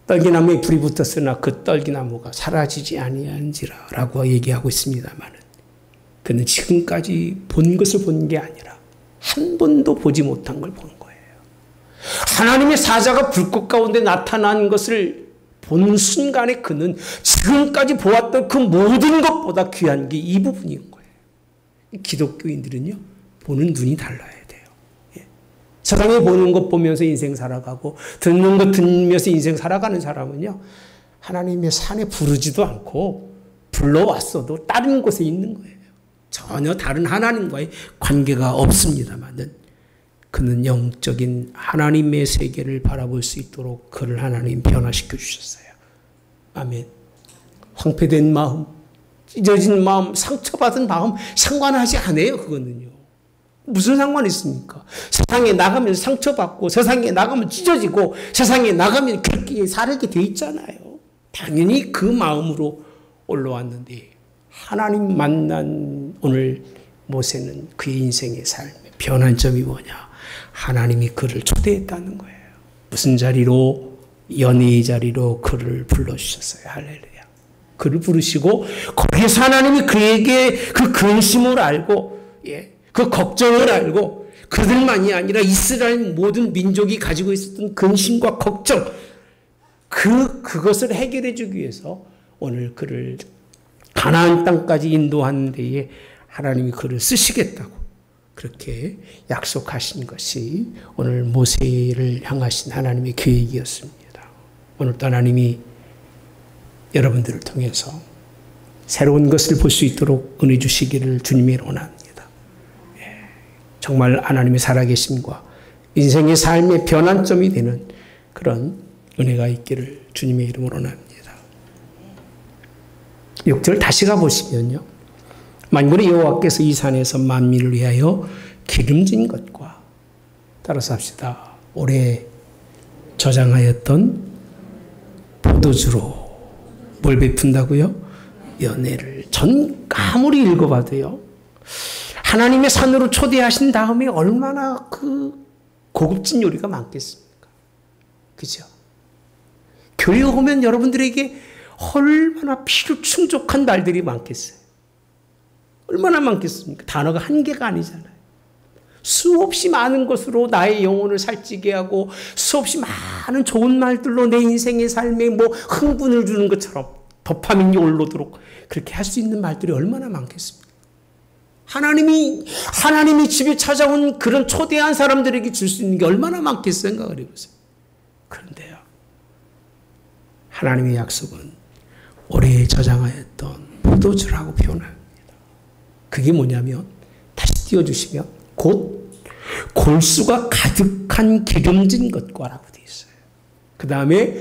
떨기나무에 불이 붙었으나 그 떨기나무가 사라지지 아니한지라 라고 얘기하고 있습니다만 그는 지금까지 본 것을 본 게 아니라 한 번도 보지 못한 걸 본 거예요. 하나님의 사자가 불꽃 가운데 나타난 것을 본 순간에 그는 지금까지 보았던 그 모든 것보다 귀한 게 이 부분인 거예요. 기독교인들은요, 보는 눈이 달라야 돼요. 예. 세상에 보는 것 보면서 인생 살아가고 듣는 것 들으면서 인생 살아가는 사람은요, 하나님의 산에 부르지도 않고 불러왔어도 다른 곳에 있는 거예요. 전혀 다른 하나님과의 관계가 없습니다만 그는 영적인 하나님의 세계를 바라볼 수 있도록 그를 하나님 변화시켜 주셨어요. 아멘. 황폐된 마음, 찢어진 마음, 상처받은 마음 상관하지 않아요. 그거는요. 무슨 상관이 있습니까? 세상에 나가면 상처받고 세상에 나가면 찢어지고 세상에 나가면 그렇게 살게 돼 있잖아요. 당연히 그 마음으로 올라왔는데 하나님 만난 오늘 모세는 그의 인생의 삶의 변환점이 뭐냐? 하나님이 그를 초대했다는 거예요. 무슨 자리로? 연애의 자리로 그를 불러주셨어요. 할렐루야. 그를 부르시고 거기에서 하나님이 그에게 그 근심을 알고 그 걱정을 알고 그들만이 아니라 이스라엘 모든 민족이 가지고 있었던 근심과 걱정 그것을 해결해 주기 위해서 오늘 그를 가나안 땅까지 인도하는 데에 하나님이 그를 쓰시겠다고 그렇게 약속하신 것이 오늘 모세를 향하신 하나님의 계획이었습니다. 오늘도 하나님이 여러분들을 통해서 새로운 것을 볼 수 있도록 은혜 주시기를 주님의 원합니다. 정말 하나님의 살아계심과 인생의 삶의 변환점이 되는 그런 은혜가 있기를 주님의 이름으로 원합니다. 6절 다시 가보시면요. 만군의 여호와께서 이 산에서 만민을 위하여 기름진 것과 따라서 합시다. 오래 저장하였던 포도주로 뭘 베푼다고요? 연애를. 전 아무리 읽어봐도요. 하나님의 산으로 초대하신 다음에 얼마나 그 고급진 요리가 많겠습니까? 그죠? 교회 오면 여러분들에게 얼마나 필요 충족한 날들이 많겠어요. 얼마나 많겠습니까? 단어가 한계가 아니잖아요. 수없이 많은 것으로 나의 영혼을 살찌게 하고 수없이 많은 좋은 말들로 내 인생의 삶에 뭐 흥분을 주는 것처럼 도파민이 올라오도록 그렇게 할 수 있는 말들이 얼마나 많겠습니까? 하나님이 집에 찾아온 그런 초대한 사람들에게 줄 수 있는 게 얼마나 많겠어요? 생각을 해보세요. 그런데요. 하나님의 약속은 오래 저장하였던 포도주라고 표현합니다. 그게 뭐냐면 다시 띄워주시면 곧 골수가 가득한 기름진 것과라고 되어 있어요. 그 다음에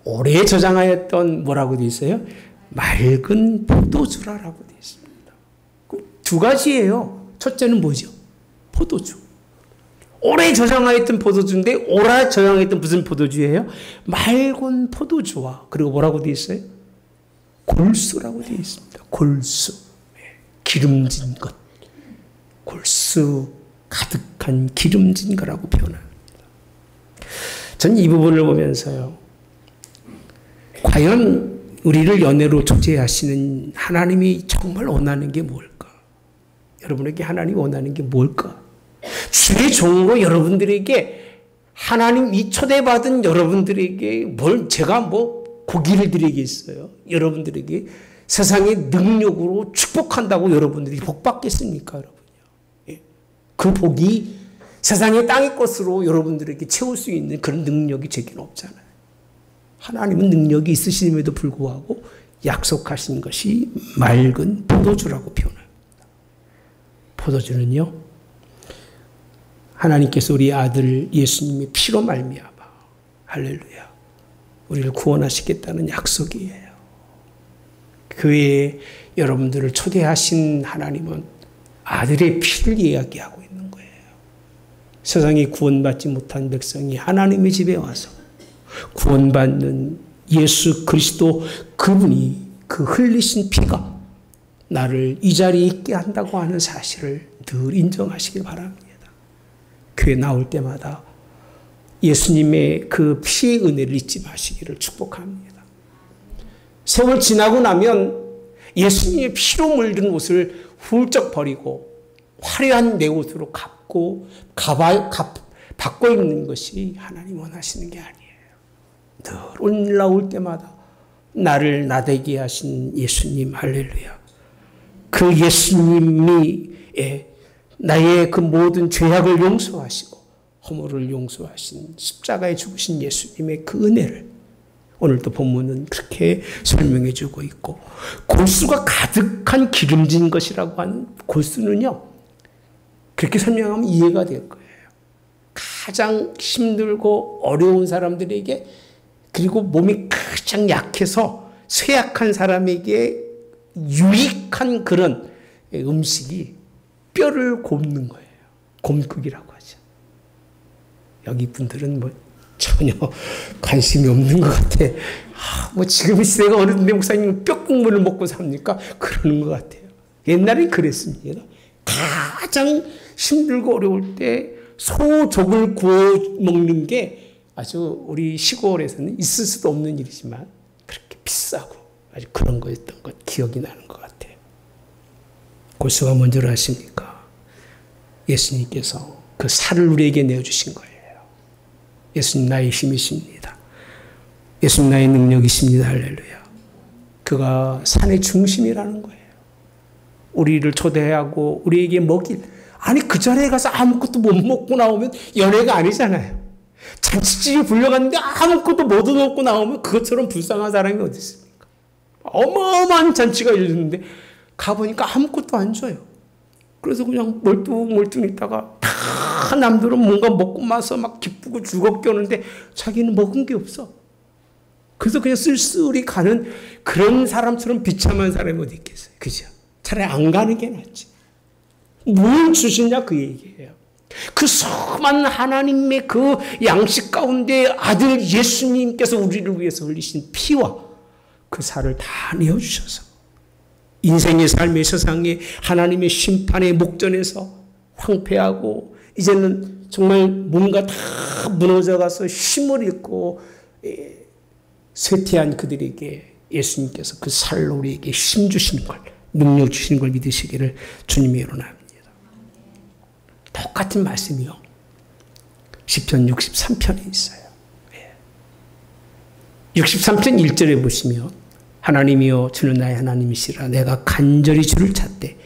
오래 저장하였던 뭐라고 되어 있어요? 맑은 포도주라고 되어 있습니다. 두 가지예요. 첫째는 뭐죠? 포도주. 오래 저장하였던 포도주인데 오래 저장하였던 무슨 포도주예요? 맑은 포도주와 그리고 뭐라고 되어 있어요? 골수라고 되어 있습니다. 골수. 기름진 것. 골수 가득한 기름진 거라고 표현합니다. 전 이 부분을 보면서요. 과연 우리를 연애로 초대하시는 하나님이 정말 원하는 게 뭘까? 여러분에게 하나님이 원하는 게 뭘까? 주의 종으로 여러분들에게 하나님이 초대받은 여러분들에게 제가 고기를 드리겠어요? 여러분들에게 세상의 능력으로 축복한다고 여러분들이 복 받겠습니까, 여러분요? 예. 그 복이 세상의 땅의 것으로 여러분들에게 채울 수 있는 그런 능력이 제게는 없잖아요. 하나님은 능력이 있으심에도 불구하고 약속하신 것이 맑은 포도주라고 표현합니다. 포도주는요, 하나님께서 우리 아들 예수님의 피로 말미암아 할렐루야 우리를 구원하시겠다는 약속이에요. 교회에 여러분들을 초대하신 하나님은 아들의 피를 이야기하고 있는 거예요. 세상에 구원받지 못한 백성이 하나님의 집에 와서 구원받는 예수 그리스도 그분이 그 흘리신 피가 나를 이 자리에 있게 한다고 하는 사실을 늘 인정하시길 바랍니다. 교회 나올 때마다 예수님의 그 피의 은혜를 잊지 마시기를 축복합니다. 세월 지나고 나면 예수님의 피로 물든 옷을 훌쩍 버리고 화려한 내 옷으로 바꿔 입는 것이 하나님 원하시는 게 아니에요. 늘 올라올 때마다 나를 나되게 하신 예수님, 할렐루야. 그 예수님이 나의 그 모든 죄악을 용서하시고 허물을 용서하신 십자가에 죽으신 예수님의 그 은혜를 오늘도 본문은 그렇게 설명해 주고 있고, 골수가 가득한 기름진 것이라고 하는 골수는요, 그렇게 설명하면 이해가 될 거예요. 가장 힘들고 어려운 사람들에게, 그리고 몸이 가장 약해서 쇠약한 사람에게 유익한 그런 음식이 뼈를 굽는 거예요. 곰국이라고 하죠. 여기 분들은 뭐 전혀 관심이 없는 것 같아. 뭐 지금 시대가 어른데 목사님은 뼈 국물을 먹고 삽니까? 그러는 것 같아요. 옛날엔 그랬습니다. 가장 힘들고 어려울 때 소족을 구워 먹는 게 아주 우리 시골에서는 있을 수도 없는 일이지만 그렇게 비싸고 아주 그런 거였던 것 기억이 나는 것 같아요. 골수가 뭔지를 아십니까? 예수님께서 그 살을 우리에게 내어주신 거예요. 예수님 나의 힘이십니다. 예수님 나의 능력이십니다. 할렐루야. 그가 산의 중심이라는 거예요. 우리를 초대하고 우리에게 먹일, 아니 그 자리에 가서 아무것도 못 먹고 나오면 연애가 아니잖아요. 잔치집에 불려갔는데 아무것도 못 얻고 나오면 그것처럼 불쌍한 사람이 어디 있습니까? 어마어마한 잔치가 열렸는데 가보니까 아무것도 안 줘요. 그래서 그냥 멀뚱멀뚱 있다가 다 남들은 뭔가 먹고 마서 막 기쁘고 즐겁게 오는데 자기는 먹은 게 없어. 그래서 그냥 쓸쓸히 가는 그런 사람처럼 비참한 사람이 어디 있겠어요. 그죠? 차라리 안 가는 게 낫지. 뭘 주시냐 그 얘기예요. 그 수많은 하나님의 그 양식 가운데 아들 예수님께서 우리를 위해서 흘리신 피와 그 살을 다 내어주셔서 인생의 삶의 세상에 하나님의 심판의 목전에서 황폐하고 이제는 정말 뭔가 다 무너져가서 힘을 잃고 쇠퇴한 그들에게 예수님께서 그 살로 우리에게 힘 주시는 걸, 능력 주시는 걸 믿으시기를 주님의 이름으로 합니다. 똑같은 말씀이요. 시편 63편에 있어요. 63편 1절에 보시면 하나님이여 주는 나의 하나님이시라 내가 간절히 주를 찾되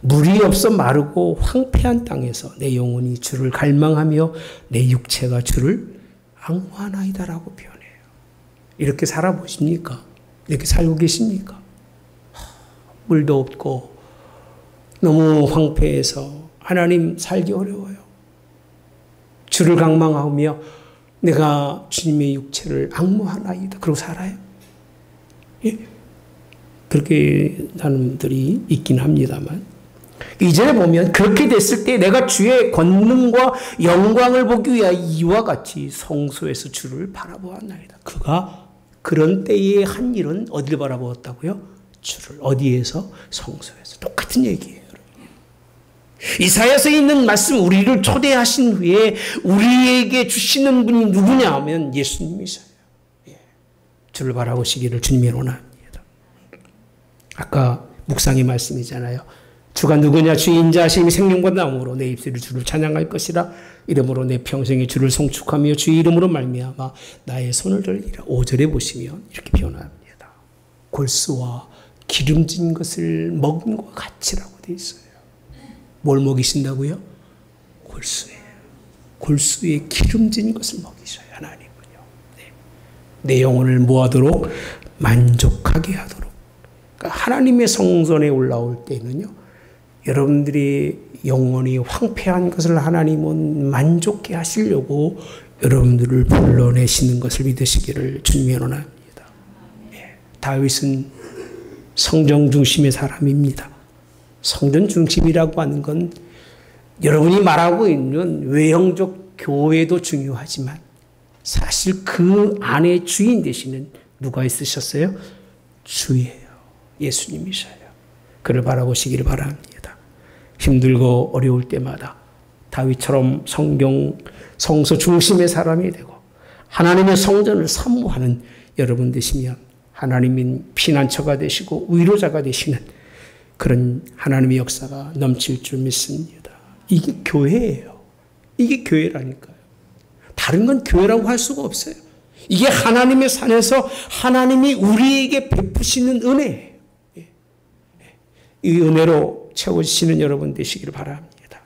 물이 없어 마르고 황폐한 땅에서 내 영혼이 주를 갈망하며 내 육체가 주를 앙호하나이다라고 표현해요. 이렇게 살아보십니까? 이렇게 살고 계십니까? 물도 없고 너무 황폐해서 하나님 살기 어려워요. 주를 갈망하며 내가 주님의 육체를 앙모하나이다. 그러고 살아요. 예? 그렇게 사는 분들이 있긴 합니다만 이제 보면 그렇게 됐을 때 내가 주의 권능과 영광을 보기 위하여 이와 같이 성소에서 주를 바라보았나이다. 그가 그런 때에 한 일은 어디를 바라보았다고요? 주를. 어디에서? 성소에서. 똑같은 얘기예요. 이사야서에 있는 말씀, 우리를 초대하신 후에 우리에게 주시는 분이 누구냐 하면 예수님이셔요. 주를 바라보시기를 주님이 원합니다. 아까 묵상의 말씀이잖아요. 주가 누구냐? 주 인자하심이 생명과 나음으로 내 입술이 주를 찬양할 것이라. 이름으로 내 평생에 주를 송축하며 주의 이름으로 말미암아 나의 손을 들리라. 5절에 보시면 이렇게 표현합니다. 골수와 기름진 것을 먹은 것 같이라고 되어 있어요. 뭘 먹이신다고요? 골수예요. 골수에 기름진 것을 먹이셔요. 하나님은요. 네. 내 영혼을 뭐하도록? 만족하게 하도록. 그러니까 하나님의 성전에 올라올 때는요. 여러분들이 영혼이 황폐한 것을 하나님은 만족해 하시려고 여러분들을 불러내시는 것을 믿으시기를 주님이 원합니다. 네. 다윗은 성전 중심의 사람입니다. 성전 중심이라고 하는 건 여러분이 말하고 있는 외형적 교회도 중요하지만 사실 그 안에 주인 되시는 누가 있으셨어요? 주예요. 예수님이셔요. 그를 바라보시기를 바랍니다. 힘들고 어려울 때마다 다윗처럼 성서 중심의 사람이 되고 하나님의 성전을 사모하는 여러분 되시면 하나님인 피난처가 되시고 위로자가 되시는 그런 하나님의 역사가 넘칠 줄 믿습니다. 이게 교회예요. 이게 교회라니까요. 다른 건 교회라고 할 수가 없어요. 이게 하나님의 산에서 하나님이 우리에게 베푸시는 은혜예요. 이 은혜로 채워지시는 여러분 되시기를 바랍니다.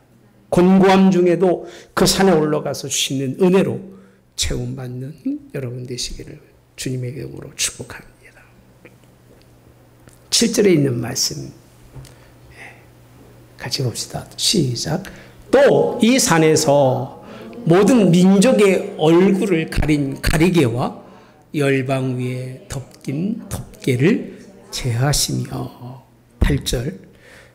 곤고함 중에도 그 산에 올라가서 주시는 은혜로 채움받는 여러분 되시기를 주님의 이름으로 축복합니다. 7절에 있는 말씀 같이 봅시다. 시작. 또 이 산에서 모든 민족의 얼굴을 가린 가리개와 열방 위에 덮긴 덮개를 제하시며 8절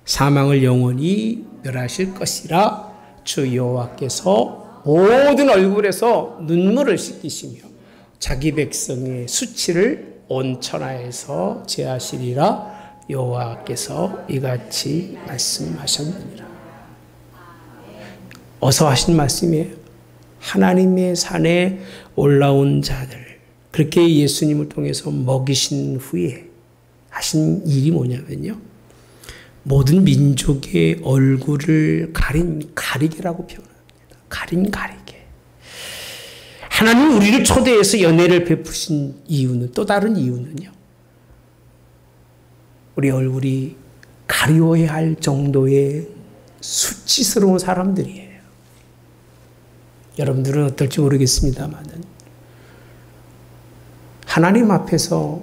사망을 영원히 멸하실 것이라 주 여호와께서 모든 얼굴에서 눈물을 씻기시며 자기 백성의 수치를 온 천하에서 제하시리라 여호와께서 이같이 말씀하셨느니라. 어서 하신 말씀이에요. 하나님의 산에 올라온 자들 그렇게 예수님을 통해서 먹이신 후에 하신 일이 뭐냐면요. 모든 민족의 얼굴을 가린 가리개라고 표현합니다. 가린 가리개. 하나님 우리를 초대해서 연애를 베푸신 이유는 또 다른 이유는요. 우리 얼굴이 가리워야 할 정도의 수치스러운 사람들이에요. 여러분들은 어떨지 모르겠습니다만은 하나님 앞에서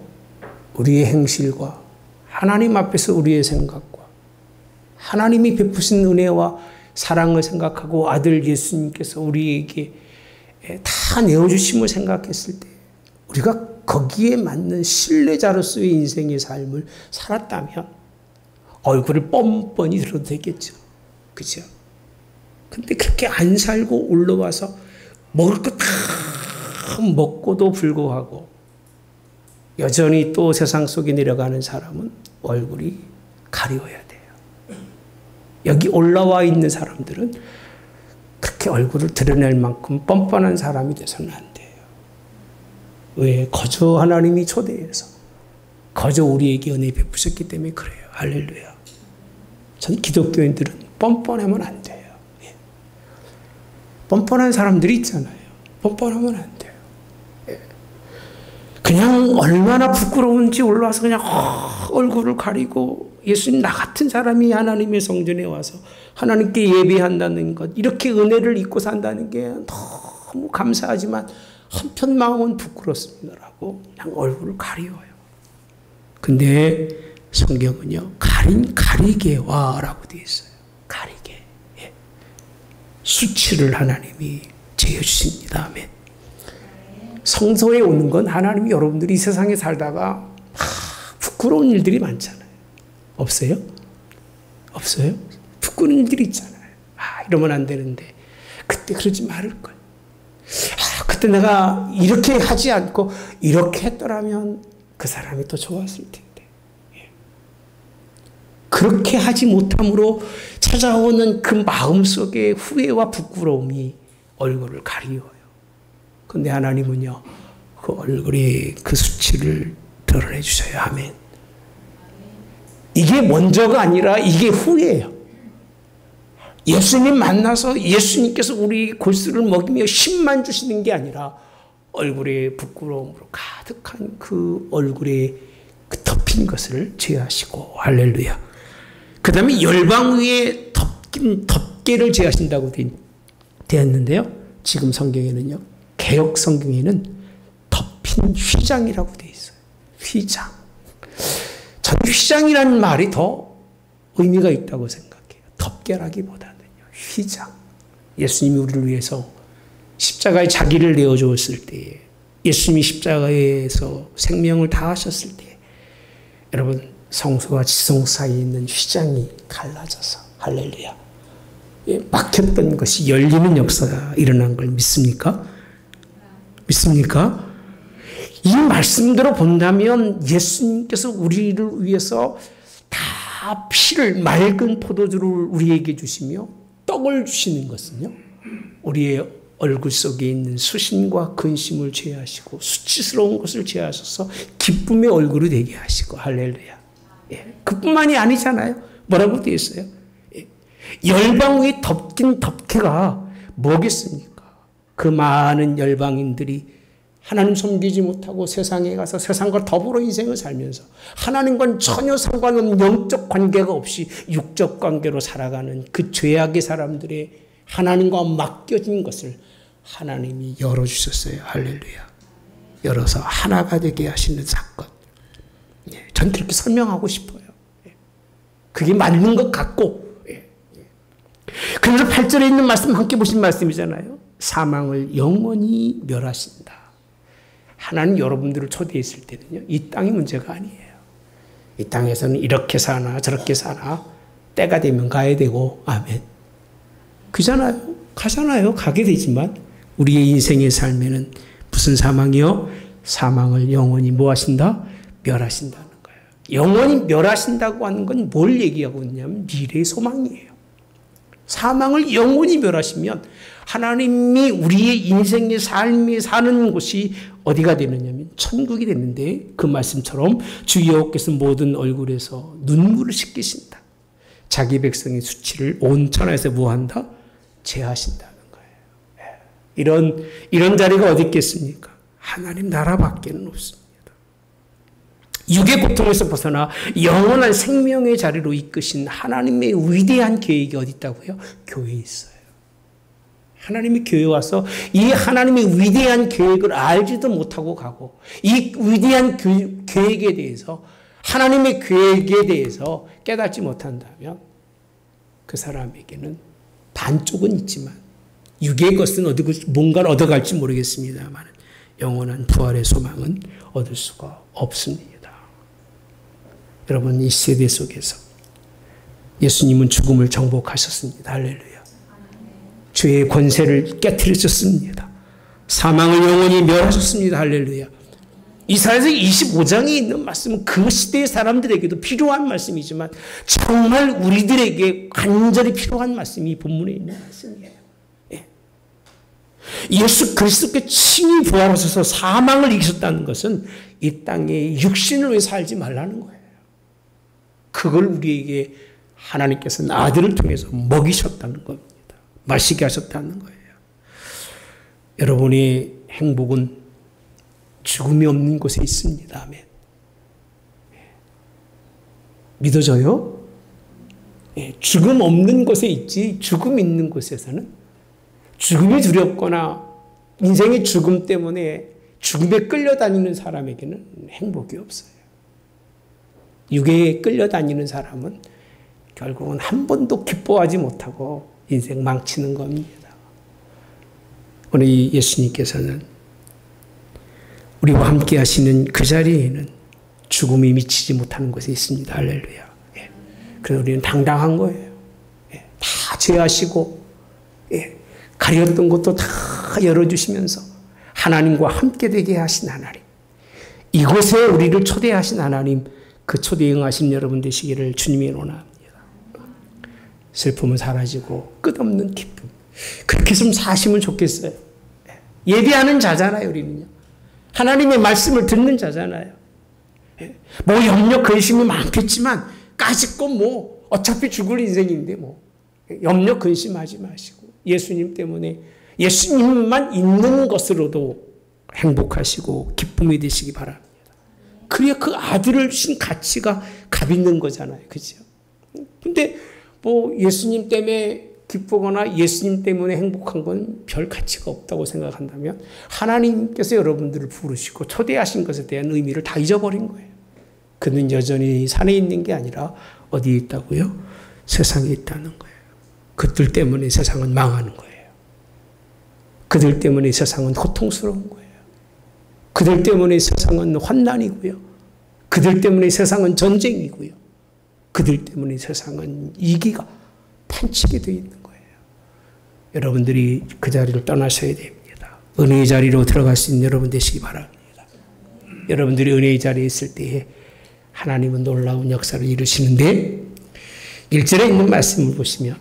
우리의 행실과 하나님 앞에서 우리의 생각과 하나님이 베푸신 은혜와 사랑을 생각하고 아들 예수님께서 우리에게 다 내어주심을 생각했을 때 우리가 거기에 맞는 신뢰자로서의 인생의 삶을 살았다면 얼굴을 뻔뻔히 들어도 되겠죠. 그죠? 근데 그렇게 안 살고 올라와서 먹을 거 다 먹고도 불구하고 여전히 또 세상 속에 내려가는 사람은 얼굴이 가려워야 돼요. 여기 올라와 있는 사람들은 그렇게 얼굴을 드러낼 만큼 뻔뻔한 사람이 돼서는 안 돼요. 왜? 거저 하나님이 초대해서 거저 우리에게 은혜 베푸셨기 때문에 그래요. 할렐루야. 전 기독교인들은 뻔뻔하면 안 돼요. 예. 뻔뻔한 사람들이 있잖아요. 뻔뻔하면 안 돼요. 예. 그냥 얼마나 부끄러운지 올라와서 그냥 얼굴을 가리고 예수님 나 같은 사람이 하나님의 성전에 와서 하나님께 예배한다는 것 이렇게 은혜를 입고 산다는 게 너무 감사하지만 한편 마음은 부끄럽습니다라고 그냥 얼굴을 가리워요. 근데 성경은요 가린 가리개와라고 되어 있어요. 가리개. 예. 수치를 하나님이 제어주십니다. 아멘. 성소에 오는 건 하나님이 여러분들이 이 세상에 살다가 부끄러운 일들이 많잖아요. 없어요? 없어요? 부끄러운 일들이 있잖아요. 이러면 안 되는데 그때 그러지 말을걸. 그때 내가 이렇게 하지 않고 이렇게 했더라면 그 사람이 더 좋았을 텐데. 예. 그렇게 하지 못함으로 찾아오는 그 마음속의 후회와 부끄러움이 얼굴을 가리워요. 근데 하나님은요 그 얼굴에 그 수치를 드러내 주셔요. 아멘. 이게 먼저가 아니라 이게 후예요. 예수님 만나서 예수님께서 우리 골수를 먹이며 힘만 주시는 게 아니라 얼굴에 부끄러움으로 가득한 그 얼굴에 그 덮인 것을 제하시고 할렐루야. 그 다음에 열방 위에 덮긴 덮개를 제하신다고 되었는데요. 지금 성경에는요. 개역 성경에는 덮인 휘장이라고 되어 있어요. 휘장. 저는 휘장이라는 말이 더 의미가 있다고 생각해요. 덮개라기보다는요. 휘장. 예수님이 우리를 위해서 십자가에 자기를 내어주었을 때에 예수님이 십자가에서 생명을 다하셨을 때 여러분 성소와 지성 사이에 있는 휘장이 갈라져서 할렐루야. 막혔던 것이 열리는 역사가 일어난 걸 믿습니까? 믿습니까? 이 말씀대로 본다면 예수님께서 우리를 위해서 다 피를 맑은 포도주를 우리에게 주시며 떡을 주시는 것은요, 우리의 얼굴 속에 있는 수신과 근심을 제하시고 수치스러운 것을 제하셔서 기쁨의 얼굴이 되게 하시고, 할렐루야. 그뿐만이 아니잖아요. 뭐라고 되어 있어요? 열방 위에 덮긴 덮개가 뭐겠습니까? 그 많은 열방인들이 하나님 섬기지 못하고 세상에 가서 세상과 더불어 인생을 살면서 하나님과는 전혀 상관없는 영적 관계가 없이 육적 관계로 살아가는 그 죄악의 사람들의 하나님과 맡겨진 것을 하나님이 열어주셨어요. 할렐루야. 열어서 하나가 되게 하시는 사건. 전 그렇게 설명하고 싶어요. 그게 맞는 것 같고. 그래서 8절에 있는 말씀 함께 보신 말씀이잖아요. 사망을 영원히 멸하신다. 하나님 여러분들을 초대했을 때는요, 이 땅이 문제가 아니에요. 이 땅에서는 이렇게 사나 저렇게 사나 때가 되면 가야 되고, 아멘. 그잖아요. 가잖아요. 가게 되지만 우리의 인생의 삶에는 무슨 사망이요? 사망을 영원히 뭐 하신다? 멸하신다는 거예요. 영원히 멸하신다고 하는 건 뭘 얘기하고 있냐면 미래의 소망이에요. 사망을 영원히 멸하시면 하나님이 우리의 인생의 삶이 사는 곳이 어디가 되느냐면 천국이 되는데, 그 말씀처럼 주 여호와께서 모든 얼굴에서 눈물을 씻기신다. 자기 백성의 수치를 온 천하에서 뭐한다? 제하신다는 거예요. 이런 자리가 어디 있겠습니까? 하나님 나라밖에는 없습니다. 육의 고통에서 벗어나 영원한 생명의 자리로 이끄신 하나님의 위대한 계획이 어디 있다고요? 교회에 있어요. 하나님이 교회에 와서 이 하나님의 위대한 계획을 알지도 못하고 가고, 이 위대한 계획에 대해서, 하나님의 계획에 대해서 깨닫지 못한다면 그 사람에게는 반쪽은 있지만 육의 것은 어디고 뭔가를 얻어갈지 모르겠습니다만 영원한 부활의 소망은 얻을 수가 없습니다. 여러분, 이 세대 속에서 예수님은 죽음을 정복하셨습니다. 할렐루야. 죄의 권세를 깨트리셨습니다. 사망을 영원히 멸하셨습니다. 할렐루야. 이사야서 25장에 있는 말씀은 그 시대의 사람들에게도 필요한 말씀이지만 정말 우리들에게 간절히 필요한 말씀이 이 본문에 있는 말씀이에요. 예수 그리스도께 친히 부활하셔서 사망을 이기셨다는 것은 이 땅에 육신을 위해 살지 말라는 거예요. 그걸 우리에게 하나님께서는 아들을 통해서 먹이셨다는 겁니다. 마시게 하셨다는 거예요. 여러분의 행복은 죽음이 없는 곳에 있습니다. 아멘. 믿어져요? 죽음 없는 곳에 있지, 죽음 있는 곳에서는 죽음이 두렵거나 인생의 죽음 때문에 죽음에 끌려다니는 사람에게는 행복이 없어요. 육에 끌려다니는 사람은 결국은 한 번도 기뻐하지 못하고 인생 망치는 겁니다. 우리 예수님께서는 우리와 함께 하시는 그 자리에는 죽음이 미치지 못하는 곳에 있습니다. 할렐루야. 그래서 우리는 당당한 거예요. 다 제하시고 가렸던 것도 다 열어주시면서 하나님과 함께 되게 하신 하나님, 이곳에 우리를 초대하신 하나님, 그 초대에 응하신 여러분 되시기를 주님이 원합니다. 슬픔은 사라지고 끝없는 기쁨, 그렇게 좀 사시면 좋겠어요. 예배하는 자잖아요. 우리는요, 하나님의 말씀을 듣는 자잖아요. 뭐 염려 근심이 많겠지만 까짓 뭐 어차피 죽을 인생인데 뭐 염려 근심하지 마시고 예수님 때문에, 예수님만 있는 것으로도 행복하시고 기쁨이 되시기 바랍니다. 그래야 그 아들을 주신 가치가 값있는 거잖아요. 그죠? 근데 뭐 예수님 때문에 기쁘거나 예수님 때문에 행복한 건 별 가치가 없다고 생각한다면 하나님께서 여러분들을 부르시고 초대하신 것에 대한 의미를 다 잊어버린 거예요. 그는 여전히 산에 있는 게 아니라 어디에 있다고요? 세상에 있다는 거예요. 그들 때문에 세상은 망하는 거예요. 그들 때문에 세상은 고통스러운 거예요. 그들 때문에 세상은 환난이고요. 그들 때문에 세상은 전쟁이고요. 그들 때문에 세상은 이기가 판치게 되어 있는 거예요. 여러분들이 그 자리를 떠나셔야 됩니다. 은혜의 자리로 들어갈 수 있는 여러분 되시기 바랍니다. 여러분들이 은혜의 자리에 있을 때에 하나님은 놀라운 역사를 이루시는데 1절에 있는 말씀을 보시면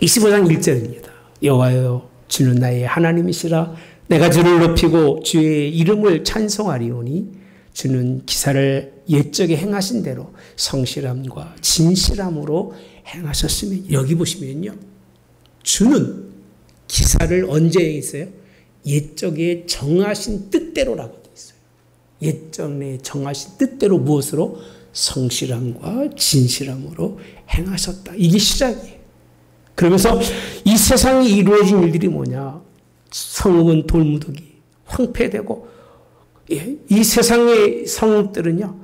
25장 1절입니다. 여호와여 주는 나의 하나님이시라 내가 주를 높이고 주의 이름을 찬송하리오니 주는 기사를 옛적에 행하신 대로 성실함과 진실함으로 행하셨으니 여기 보시면요. 주는 기사를 언제 행했어요? 옛적에 정하신 뜻대로라고 되어 있어요. 옛적에 정하신 뜻대로 무엇으로? 성실함과 진실함으로 행하셨다. 이게 시작이에요. 그러면서 이 세상에 이루어진 일들이 뭐냐? 성읍은 돌무더기, 황폐되고 이 세상의 성읍들은요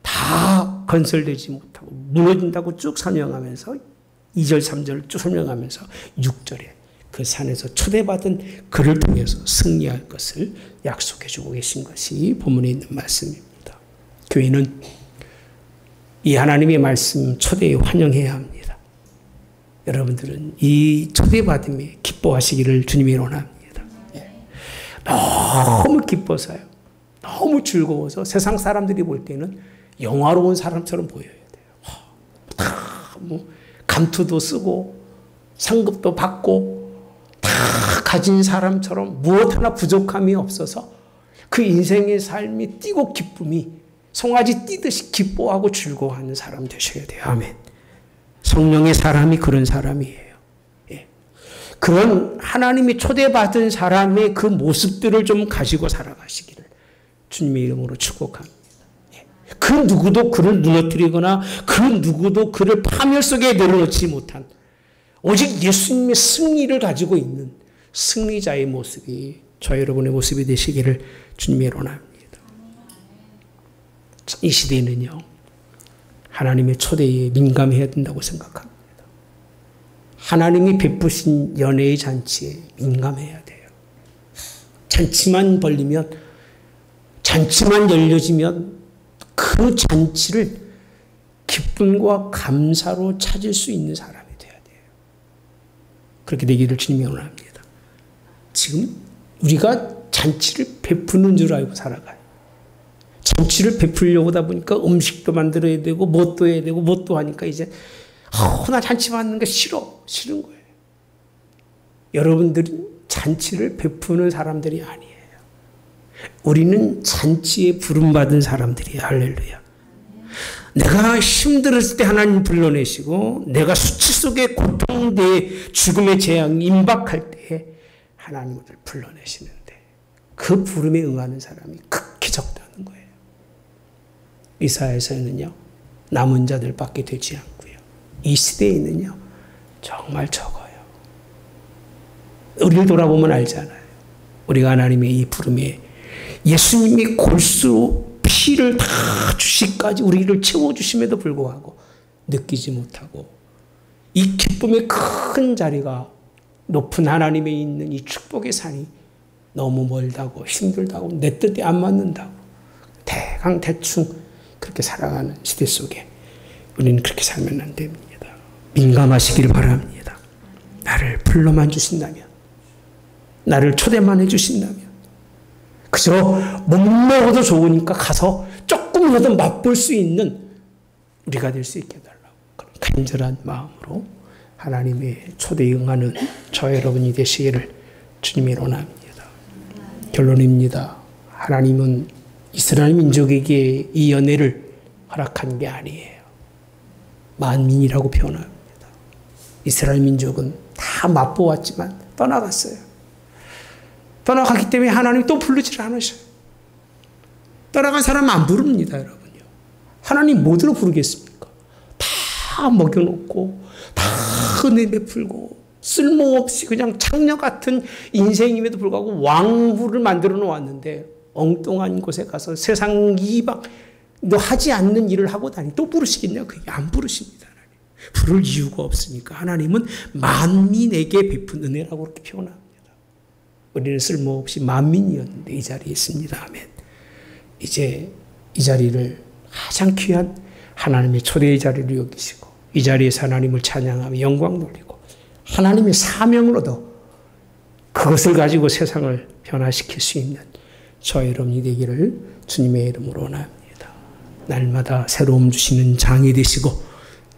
다 건설되지 못하고 무너진다고 쭉 설명하면서 2절 3절 쭉 설명하면서 6절에 그 산에서 초대받은 그를 통해서 승리할 것을 약속해 주고 계신 것이 본문에 있는 말씀입니다. 교회는 이 하나님의 말씀 초대에 환영해야 합니다. 여러분들은 이 초대받음에 기뻐하시기를 주님이 원합니다. 너무 기뻐서요. 너무 즐거워서 세상 사람들이 볼 때는 영화로운 사람처럼 보여야 돼요. 다 뭐 감투도 쓰고 상급도 받고 다 가진 사람처럼 무엇 하나 부족함이 없어서 그 인생의 삶이 뛰고 기쁨이 송아지 뛰듯이 기뻐하고 즐거워하는 사람 되셔야 돼요. 아멘. 성령의 사람이 그런 사람이에요. 그런 하나님이 초대받은 사람의 그 모습들을 좀 가지고 살아가시기를 주님의 이름으로 축복합니다. 그 누구도 그를 무너뜨리거나 그 누구도 그를 파멸 속에 내려놓지 못한 오직 예수님의 승리를 가지고 있는 승리자의 모습이 저 여러분의 모습이 되시기를 주님의 원합니다. 이 시대에는요 하나님의 초대에 민감해야 된다고 생각합니다. 하나님이 베푸신 연애의 잔치에 민감해야 돼요. 잔치만 벌리면, 잔치만 열려지면 그 잔치를 기쁨과 감사로 찾을 수 있는 사람이 돼야 돼요. 그렇게 되기를 주님이 원합니다. 지금 우리가 잔치를 베푸는 줄 알고 살아가요. 잔치를 베풀려고 하다 보니까 음식도 만들어야 되고 뭣도 해야 되고 뭣도 하니까 이제 나 잔치 받는 게 싫은 거예요. 여러분들은 잔치를 베푸는 사람들이 아니에요. 우리는 잔치에 부름받은 사람들이에요. 할렐루야. 내가 힘들었을 때 하나님 불러내시고 내가 수치 속에 고통돼 죽음의 재앙이 임박할 때 하나님을 불러내시는데 그 부름에 응하는 사람이 극히 적다는 거예요. 이 사회에서는요. 남은 자들밖에 되지 않고요. 이 시대에는요. 정말 적어요. 우리를 돌아보면 알잖아요. 우리가 하나님의 이 부름에 예수님이 골수 피를 다 주시까지 우리를 채워주심에도 불구하고 느끼지 못하고 이 기쁨의 큰 자리가 높은 하나님에 있는 이 축복의 산이 너무 멀다고 힘들다고 내 뜻에 안 맞는다고 대충 그렇게 살아가는 시대 속에 우리는 그렇게 살면 안 됩니다. 민감하시길 바랍니다. 나를 불러만 주신다면, 나를 초대만 해주신다면, 그저 못 먹어도 좋으니까 가서 조금이라도 맛볼 수 있는 우리가 될 수 있게 해달라고 그런 간절한 마음으로 하나님의 초대에 응하는 저 여러분이 되시기를 주님이 원합니다. 결론입니다. 하나님은 이스라엘 민족에게 이 연회를 허락한 게 아니에요. 만민이라고 표현합니다. 이스라엘 민족은 다 맛보았지만 떠나갔어요. 떠나갔기 때문에 하나님이 또 부르지를 않으셔요. 떠나간 사람은 안 부릅니다, 여러분요. 하나님 뭐들어 부르겠습니까? 다 먹여놓고, 다 은혜 베풀고, 쓸모없이 그냥 창녀 같은 인생임에도 불구하고 왕후를 만들어 놓았는데, 엉뚱한 곳에 가서 세상 이방, 너 하지 않는 일을 하고 다니, 또 부르시겠냐? 그게 안 부르십니다. 부를 이유가 없으니까 하나님은 만민에게 베푼 은혜라고 그렇게 표현합니다. 우리는 쓸모없이 만민이었는데 이 자리에 있습니다. 아멘. 이제 이 자리를 가장 귀한 하나님의 초대의 자리를 여기시고 이 자리에서 하나님을 찬양하며 영광 돌리고 하나님의 사명으로도 그것을 가지고 세상을 변화시킬 수 있는 저와 여러분이 되기를 주님의 이름으로 원합니다. 날마다 새로움 주시는 장이 되시고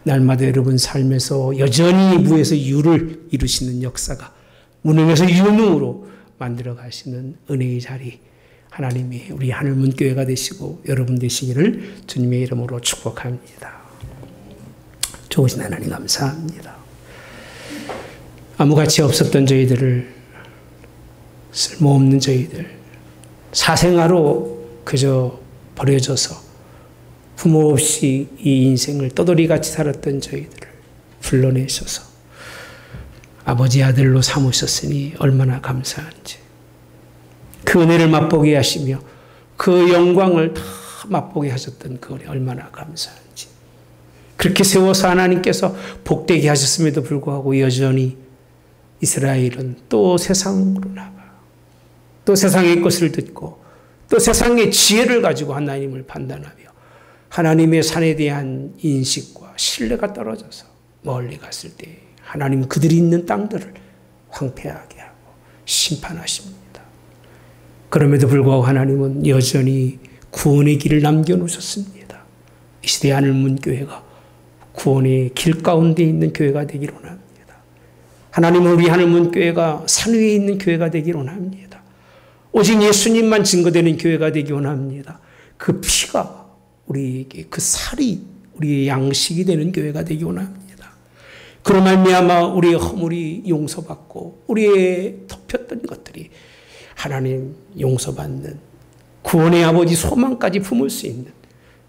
날마다 여러분 삶에서 여전히 무에서 유를 이루시는 역사가 무능에서 유능으로 만들어 가시는 은혜의 자리, 하나님이 우리 하늘문교회가 되시고 여러분 되시기를 주님의 이름으로 축복합니다. 좋으신 하나님 감사합니다. 아무 가치 없었던 저희들을, 쓸모없는 저희들, 사생아로 그저 버려져서 부모 없이 이 인생을 떠돌이같이 살았던 저희들을 불러내셔서 아버지 아들로 삼으셨으니 얼마나 감사한지, 그 은혜를 맛보게 하시며 그 영광을 다 맛보게 하셨던 그 은혜 얼마나 감사한지, 그렇게 세워서 하나님께서 복되게 하셨음에도 불구하고 여전히 이스라엘은 또 세상으로 나가, 또 세상의 것을 듣고 또 세상의 지혜를 가지고 하나님을 판단하며 하나님의 산에 대한 인식과 신뢰가 떨어져서 멀리 갔을 때 하나님 그들이 있는 땅들을 황폐하게 하고 심판하십니다. 그럼에도 불구하고 하나님은 여전히 구원의 길을 남겨놓으셨습니다. 이 시대 하늘문교회가 구원의 길 가운데 있는 교회가 되기를 원합니다. 하나님은 우리 하늘문교회가 산 위에 있는 교회가 되기를 원합니다. 오직 예수님만 증거되는 교회가 되기 원합니다. 그 피가 우리에게, 그 살이 우리의 양식이 되는 교회가 되기 원합니다. 그로 말미암아 우리의 허물이 용서받고 우리의 덮였던 것들이 하나님 용서받는 구원의 아버지 소망까지 품을 수 있는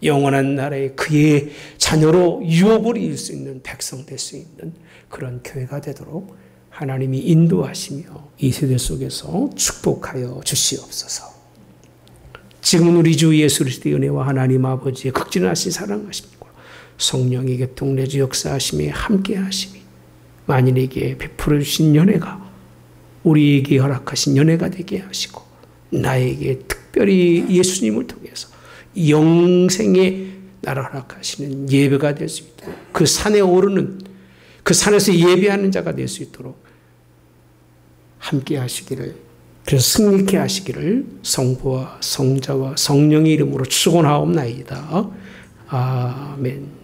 영원한 나라의 그의 자녀로 유업을 이을 수 있는 백성 될 수 있는 그런 교회가 되도록 하나님이 인도하시며 이 세대 속에서 축복하여 주시옵소서. 지금은 우리 주 예수 그리스도의 은혜와 하나님 아버지의 극진하신 사랑하심과 성령의 교통 내주 역사하심에 함께하심이 만인에게 베풀어 주신 연회가 우리에게 허락하신 연회가 되게 하시고 나에게 특별히 예수님을 통해서 영생의 나를 허락하시는 예배가 될 수 있도록, 그 산에 오르는, 그 산에서 예배하는 자가 될 수 있도록 함께 하시기를, 그래서 승리케 하시기를 성부와 성자와 성령의 이름으로 축원하옵나이다. 아멘.